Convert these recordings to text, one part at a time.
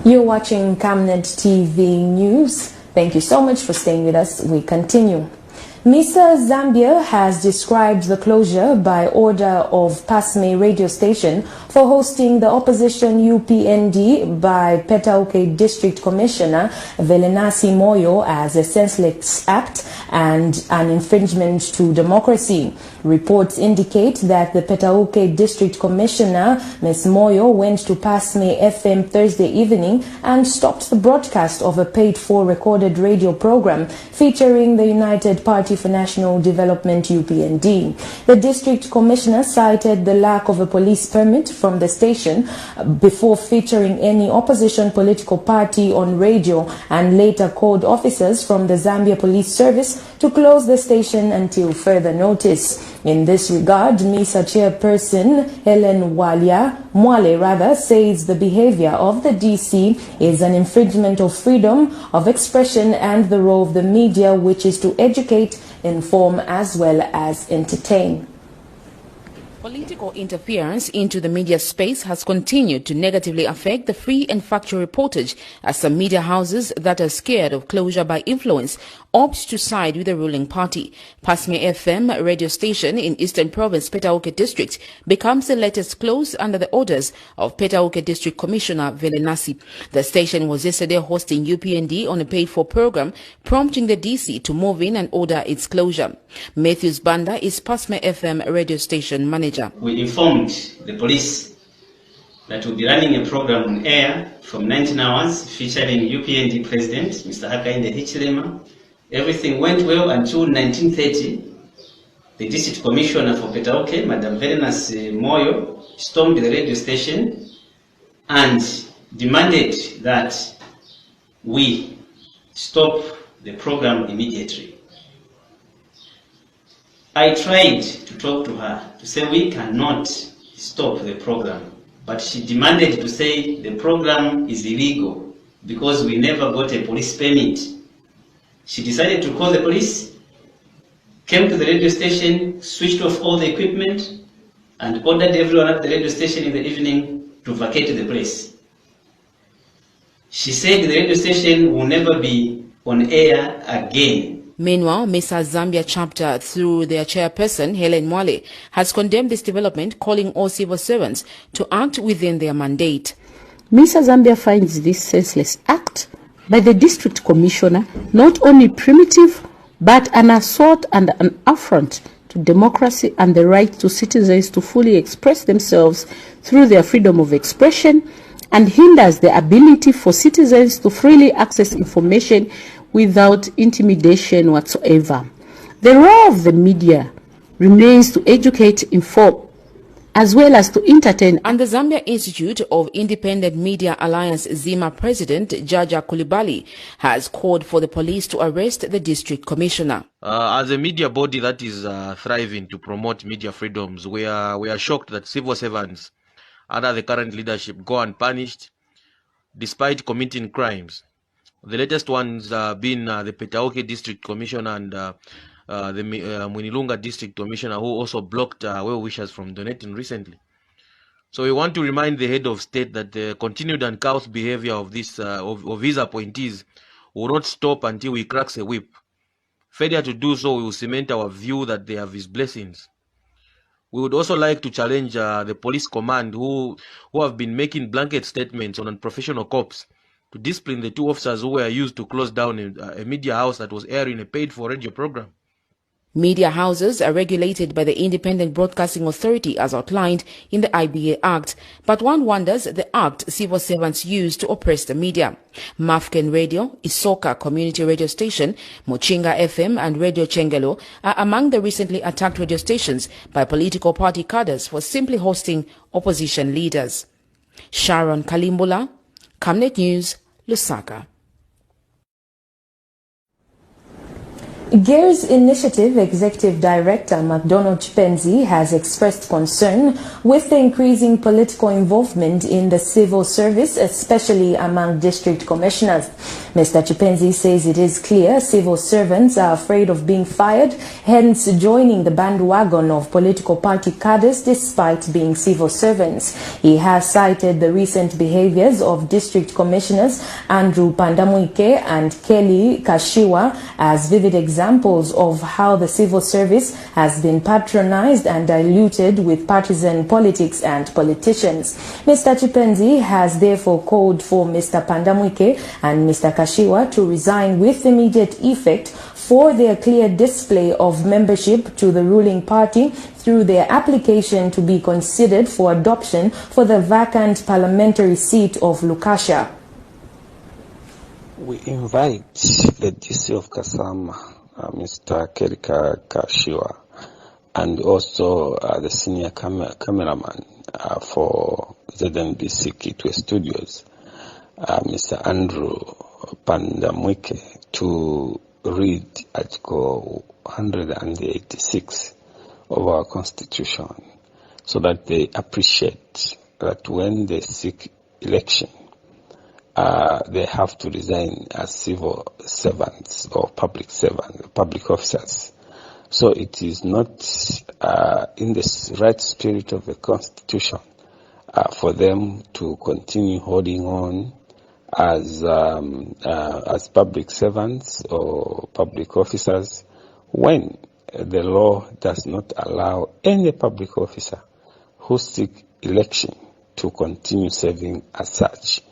You're watching Camnet TV News. Thank you so much for staying with us. We continue. Mr. Zambia has described the closure by order of PASME radio station for hosting the opposition UPND by Petauke District Commissioner Velenasi Moyo as a senseless act and an infringement to democracy. Reports indicate that the Petauke District Commissioner, Ms. Moyo, went to PASME FM Thursday evening and stopped the broadcast of a paid-for recorded radio program featuring the United Party for National Development UPND. The district commissioner cited the lack of a police permit from the station before featuring any opposition political party on radio, and later called officers from the Zambia Police Service to close the station until further notice. In this regard, MISA chairperson Helen Mwale says the behavior of the DC is an infringement of freedom of expression and the role of the media, which is to educate, inform as well as entertain. Political interference into the media space has continued to negatively affect the free and factual reportage as some media houses that are scared of closure by influence opt to side with the ruling party. PASME FM radio station in Eastern Province, Petauke District, becomes the latest closed under the orders of Petauke District Commissioner Velenasi. The station was yesterday hosting UPND on a paid-for program, prompting the DC to move in and order its closure. Matthews Banda is PASME FM radio station manager. We informed the police that we'll be running a program on air from 19 hours featuring UPND President, Mr. Hakainde Hichilema. Everything went well until 1930. The District Commissioner for Petauke, Madam Velenasi Moyo, stormed the radio station and demanded that we stop the program immediately. I tried to talk to her to say we cannot stop the program, but she demanded to say the program is illegal because we never got a police permit. She decided to call the police, came to the radio station, switched off all the equipment, and ordered everyone at the radio station in the evening to vacate the place. She said the radio station will never be on air again. Meanwhile, MISA Zambia chapter, through their chairperson, Helen Mwale, has condemned this development, calling all civil servants to act within their mandate. MISA Zambia finds this senseless act by the district commissioner not only primitive, but an assault and an affront to democracy and the right to citizens to fully express themselves through their freedom of expression, and hinders the ability for citizens to freely access information without intimidation whatsoever. The role of the media remains to educate, inform, as well as to entertain. And the Zambia Institute of Independent Media Alliance Zima President Jaja Kulibali has called for the police to arrest the district commissioner. As a media body that is thriving to promote media freedoms, we are shocked that civil servants under the current leadership go unpunished despite committing crimes. The latest ones being the Petauke District Commissioner and the Mwinilunga District Commissioner, who also blocked well-wishers from donating recently. So we want to remind the head of state that the continued uncouth behavior of his appointees will not stop until he cracks a whip. Failure to do so will cement our view that they have his blessings. We would also like to challenge the police command who have been making blanket statements on unprofessional cops to discipline the two officers who were used to close down a media house that was airing a paid-for radio program. Media houses are regulated by the Independent Broadcasting Authority as outlined in the IBA Act, but one wonders the act civil servants use to oppress the media. Mafken Radio, Isoka Community Radio Station, Mochinga FM and Radio Chengelo are among the recently attacked radio stations by political party cadres for simply hosting opposition leaders. Sharon Kalimbula, Camnet News, Lusaka. GEAR's Initiative Executive Director McDonald Chipenzi has expressed concern with the increasing political involvement in the civil service, especially among district commissioners. Mr. Chipenzi says it is clear civil servants are afraid of being fired, hence joining the bandwagon of political party cadres despite being civil servants. He has cited the recent behaviors of district commissioners Andrew Pandamuike and Kelly Kashiwa as vivid examples of how the civil service has been patronized and diluted with partisan politics and politicians. Mr. Chipenzi has therefore called for Mr. Pandamuike and Mr. Kashiwa to resign with immediate effect for their clear display of membership to the ruling party through their application to be considered for adoption for the vacant parliamentary seat of Lukasha. We invite the DC of Kasama, Mr. Kelly Kashiwa, and also the senior cameraman for ZNBC Kitwe Studios, Mr. Andrew Pandamuike, to read Article 186 of our Constitution, so that they appreciate that when they seek election, they have to resign as civil servants or public servants, public officers. So it is not in the right spirit of the Constitution for them to continue holding on as public servants or public officers when the law does not allow any public officer who seek election to continue serving as such.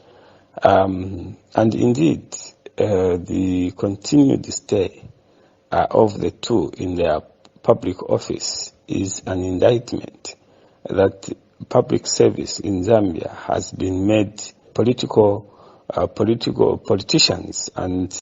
And indeed, the continued stay of the two in their public office is an indictment that public service in Zambia has been made politicians and